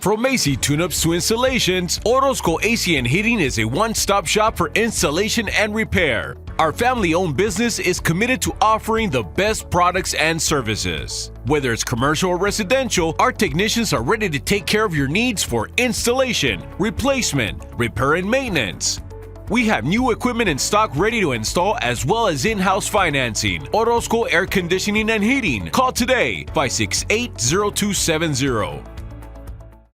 From AC tune-ups to installations, Orozco AC and Heating is a one-stop shop for installation and repair. Our family-owned business is committed to offering the best products and services. Whether it's commercial or residential, our technicians are ready to take care of your needs for installation, replacement, repair, and maintenance. We have new equipment in stock ready to install as well as in-house financing. Orozco Air Conditioning and Heating. Call today, 568-0270.